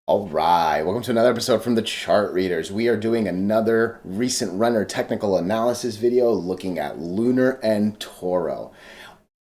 All right, welcome to another episode from the Chart Readers. We are doing another recent runner technical analysis video looking at LUNR and TORO.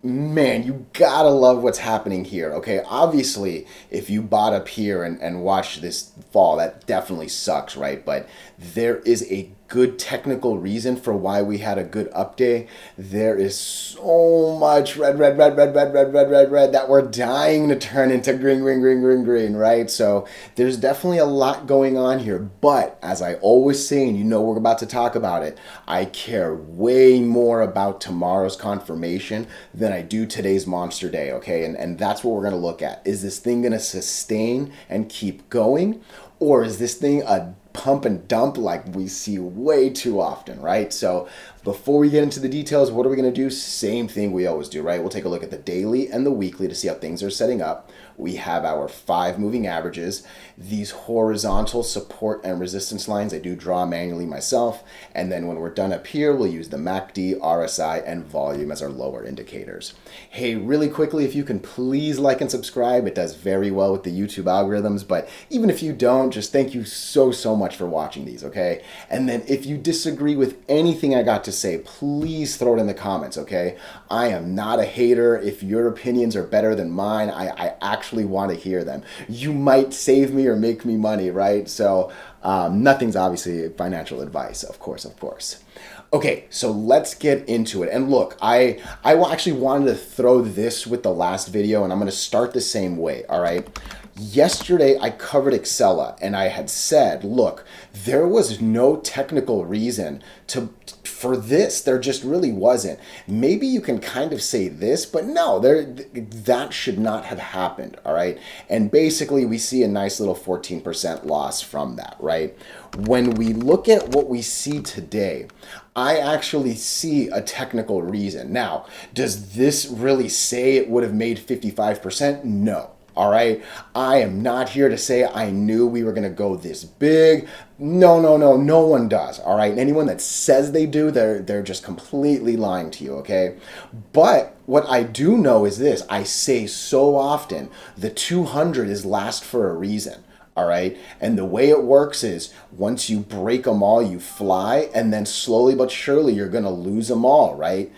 Man, you gotta love what's happening here. Okay, obviously, if you bought up here and watched this fall, that definitely sucks, right? But there is a good technical reason for why we had a good up day. There is so much red that we're dying to turn into green, right? So there's definitely a lot going on here. But as I always say, and you know we're about to talk about it, I care way more about tomorrow's confirmation than I do today's monster day, okay? And that's what we're gonna look at. Is this thing gonna sustain and keep going? Or is this thing a pump and dump like we see way too often, right? So before we get into the details, what are we going to do? Same thing we always do, right? We'll take a look at the daily and the weekly to see how things are setting up. We have our 5 moving averages, these horizontal support and resistance lines I do draw manually myself, and then when we're done up here, we'll use the MACD, RSI, and volume as our lower indicators. Hey, really quickly, if you can please like and subscribe, it does very well with the YouTube algorithms, but even if you don't, just thank you so much for watching these, okay? And then if you disagree with anything I got to say, please throw it in the comments, okay? I am not a hater. If your opinions are better than mine, I actually want to hear them. You might save me or make me money, right? So nothing's obviously financial advice, of course. Okay, so let's get into it. And look, I actually wanted to throw this with the last video, and I'm going to start the same way, all right? Yesterday, I covered Excella, and I had said, look, there was no technical reason for this. There just really wasn't. Maybe you can kind of say this, but no, that should not have happened, all right? And basically, we see a nice little 14% loss from that, right? When we look at what we see today, I actually see a technical reason. Now, does this really say it would have made 55%? No. All right. I am not here to say I knew we were going to go this big. No. No one does. All right. And anyone that says they do, they're just completely lying to you. Okay. But what I do know is this: I say so often, the 200 is last for a reason. All right. And the way it works is once you break them all, you fly, and then slowly but surely you're going to lose them all. Right.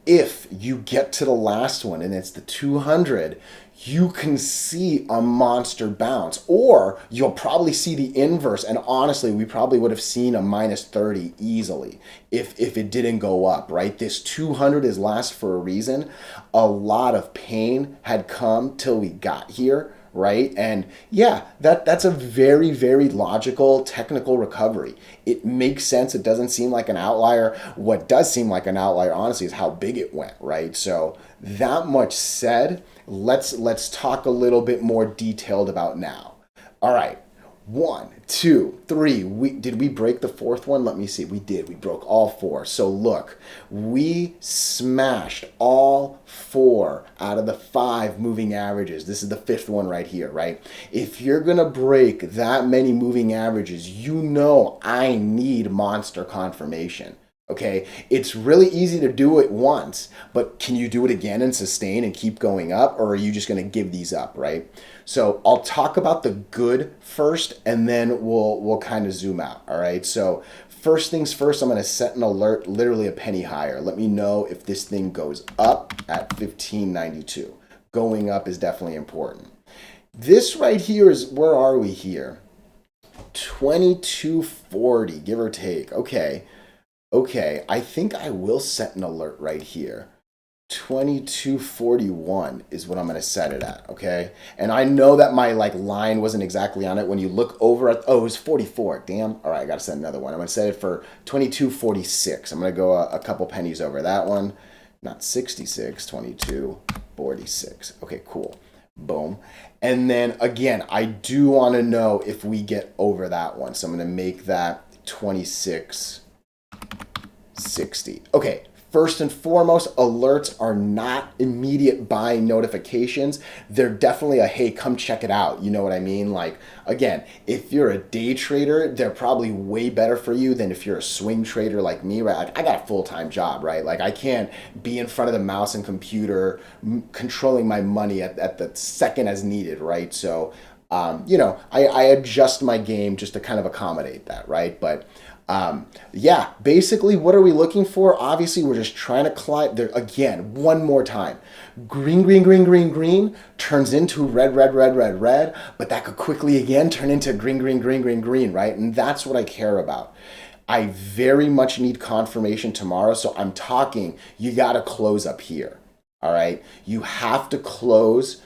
If you get to the last one and it's the 200, you can see a monster bounce, or you'll probably see the inverse. And honestly, we probably would have seen a minus 30 easily if it didn't go up, right? This 200 is last for a reason. A lot of pain had come till we got here, right? And yeah, that's a very logical technical recovery. It makes sense. It doesn't seem like an outlier. What does seem like an outlier, honestly, is how big it went, right? So that much said, let's talk a little bit more detailed about now. All right. 1, 2, 3. Did we break the 4th one? Let me see. We did. We broke all 4. So look, we smashed all 4 out of the 5 moving averages. This is the 5th one right here, right? If you're going to break that many moving averages, you know I need monster confirmation. Okay, it's really easy to do it once, but can you do it again and sustain and keep going up, or are you just going to give these up, right? So I'll talk about the good first, and then we'll kind of zoom out. All right. So first things first, I'm going to set an alert, literally a penny higher. Let me know if this thing goes up at 1592. Going up is definitely important. This right here is, where are we here? 2240, give or take. Okay, I think I will set an alert right here. 2241 is what I'm going to set it at, okay? And I know that my line wasn't exactly on it. When you look over at, oh, it was 44. Damn. All right, I got to set another one. I'm going to set it for 2246. I'm going to go a couple pennies over that one. Not 66, 2246. Okay, cool. Boom. And then again, I do want to know if we get over that one. So I'm going to make that 2660. Okay, first and foremost, alerts are not immediate buying notifications. They're definitely a, hey, come check it out. You know what I mean? Like, again, if you're a day trader, they're probably way better for you than if you're a swing trader like me, right? Like, I got a full-time job, right? Like, I can't be in front of the mouse and computer controlling my money at the second as needed, right? So I adjust my game just to kind of accommodate that, right? But yeah, basically, what are we looking for? Obviously, we're just trying to climb there again, one more time. Green, green, green, green, green turns into red, red, red, red, red, but that could quickly again turn into green, green, green, green, green, right? And that's what I care about. I very much need confirmation tomorrow, so I'm talking, you got to close up here. All right. You have to close.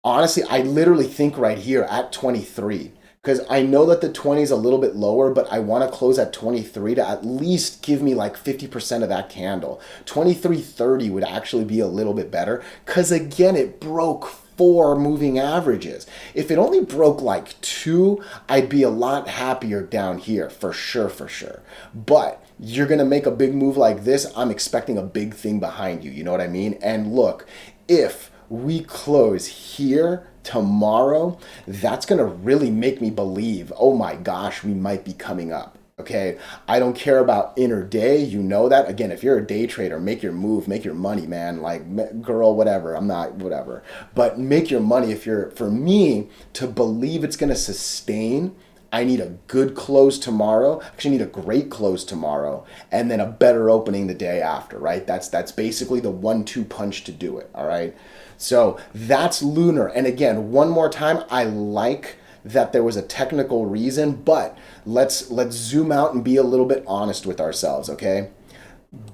Honestly, I literally think right here at 23 because I know that the 20 is a little bit lower, but I want to close at 23 to at least give me like 50% of that candle. 23.30 would actually be a little bit better because again, it broke four moving averages. If it only broke like two, I'd be a lot happier down here for sure, for sure. But you're going to make a big move like this, I'm expecting a big thing behind you. You know what I mean? And look, if we close here tomorrow, that's going to really make me believe, oh my gosh, we might be coming up. Okay, I don't care about inner day. You know that. Again, if you're a day trader, make your move, make your money, man. Like, girl, whatever. I'm not, whatever. But make your money. If you're, for me, to believe it's going to sustain, I need a good close tomorrow. Actually, I need a great close tomorrow, and then a better opening the day after, right? That's basically the 1-2 punch to do it, all right? So that's Lunar. And again, one more time, I like that there was a technical reason, but let's zoom out and be a little bit honest with ourselves, okay?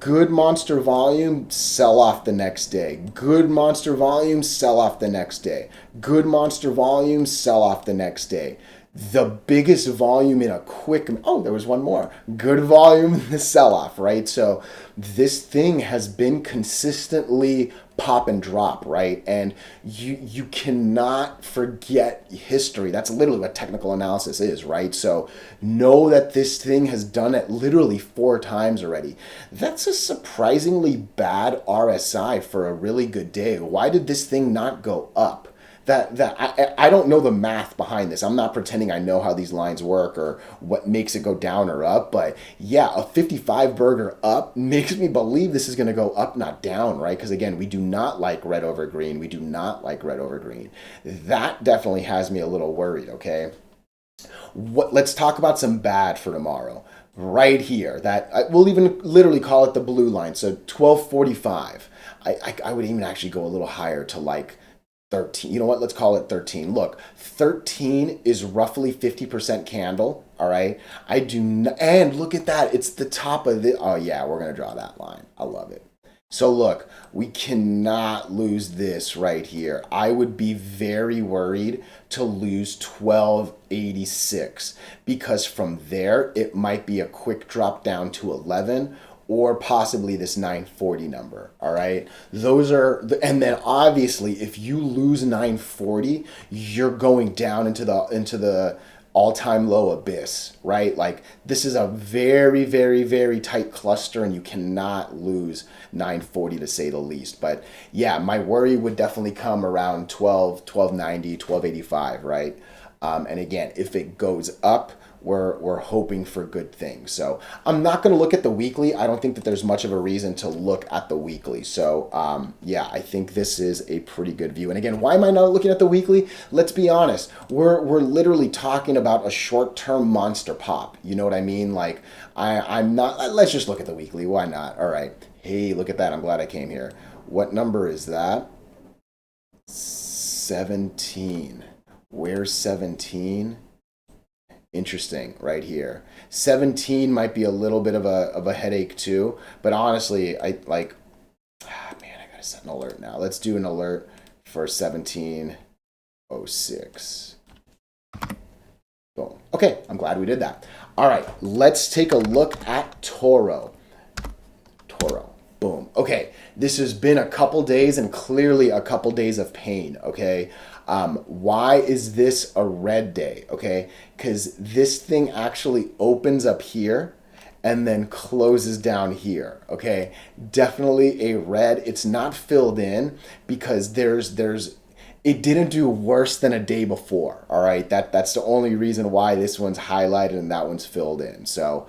Good monster volume, sell off the next day. Good monster volume, sell off the next day. Good monster volume, sell off the next day. The biggest volume in a quick, oh, there was one more. Good volume in the sell-off, right? So this thing has been consistently pop and drop, right? And you cannot forget history. That's literally what technical analysis is, right? So know that this thing has done it literally 4 times already. That's a surprisingly bad RSI for a really good day. Why did this thing not go up? I don't know the math behind this. I'm not pretending I know how these lines work or what makes it go down or up. But yeah, a 55 burger up makes me believe this is going to go up, not down, right? Because again, we do not like red over green. We do not like red over green. That definitely has me a little worried, okay? Let's talk about some bad for tomorrow. Right here, we'll even literally call it the blue line. So 1245. I would even actually go a little higher to like 13. You know what? Let's call it 13. Look, 13 is roughly 50% candle. All right. I do not, and look at that. It's the top of the, oh yeah, we're going to draw that line. I love it. So look, we cannot lose this right here. I would be very worried to lose 1286 because from there, it might be a quick drop down to 11 or possibly this 940 number, all right? Those are, and then obviously if you lose 940, you're going down into the all-time low abyss, right? Like this is a very, very, very tight cluster and you cannot lose 940 to say the least. But yeah, my worry would definitely come around 1290, 1285, right? And again, if it goes up, we're hoping for good things. So I'm not going to look at the weekly. I don't think that there's much of a reason to look at the weekly. So yeah, I think this is a pretty good view. And again, why am I not looking at the weekly? Let's be honest. We're literally talking about a short-term monster pop. You know what I mean? Like I'm not. Let's just look at the weekly. Why not? All right. Hey, look at that. I'm glad I came here. What number is that? 17. Where's 17? Interesting, right here. 17 might be a little bit of a headache too, but honestly, I like, man, I gotta set an alert now. Let's do an alert for 1706. Boom. Okay, I'm glad we did that. All right, let's take a look at Toro. Toro. Boom. Okay, this has been a couple days and clearly a couple days of pain, okay? Why is this a red day, okay? Because this thing actually opens up here and then closes down here, okay? Definitely a red. It's not filled in because it didn't do worse than a day before, all right? That's the only reason why this one's highlighted and that one's filled in. So,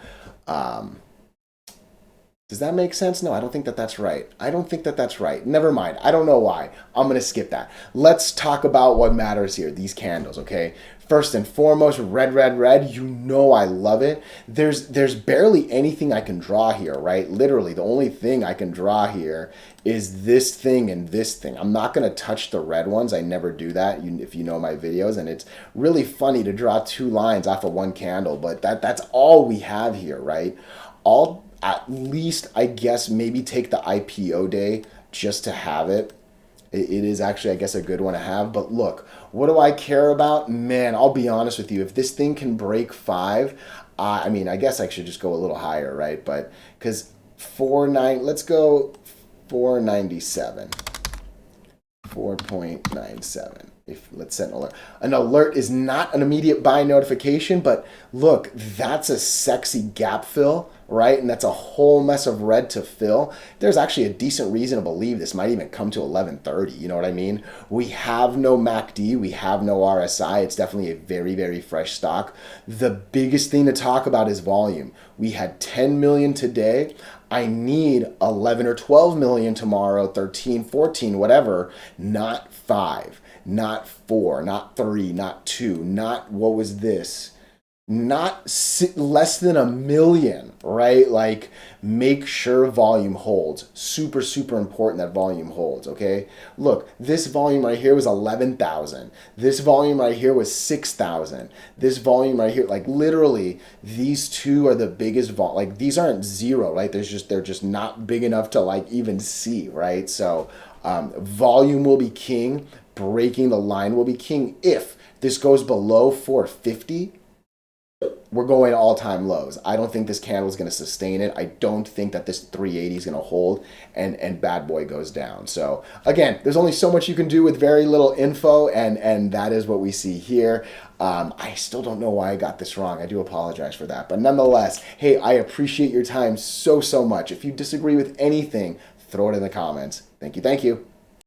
Does that make sense? No, I don't think that that's right. I don't think that that's right. Never mind. I don't know why. I'm going to skip that. Let's talk about what matters here, these candles, okay? First and foremost, red, red, red. You know I love it. There's barely anything I can draw here, right? Literally, the only thing I can draw here is this thing and this thing. I'm not going to touch the red ones. I never do that, if you know my videos. And it's really funny to draw two lines off of one candle, but that's all we have here, right? All at least, I guess, maybe take the IPO day just to have it. It is actually, I guess, a good one to have. But look, what do I care about? Man, I'll be honest with you. If this thing can break 5, I mean, I guess I should just go a little higher, right? But because let's go 497. 4.97. If let's set an alert. An alert is not an immediate buy notification, but look, that's a sexy gap fill, right? And that's a whole mess of red to fill. There's actually a decent reason to believe this might even come to 1130. You know what I mean? We have no MACD, we have no RSI. It's definitely a very, very fresh stock. The biggest thing to talk about is volume. We had 10 million today. I need 11 or 12 million tomorrow, 13, 14, whatever, not 5, not 4, not 3, not 2, not, what was this? Not less than 1 million, right? Like, make sure volume holds. Super, super important that volume holds, okay? Look, this volume right here was 11,000. This volume right here was 6,000. This volume right here, like literally, these two are the biggest like these aren't zero, right? They're just not big enough to like even see, right? So volume will be king. Breaking the line will be king. If this goes below 450, we're going to all-time lows. I don't think this candle is going to sustain it. I don't think that this 380 is going to hold, and bad boy goes down. So again, there's only so much you can do with very little info, and that is what we see here. I still don't know why I got this wrong. I do apologize for that. But nonetheless, hey, I appreciate your time so, so much. If you disagree with anything, throw it in the comments. Thank you. Thank you.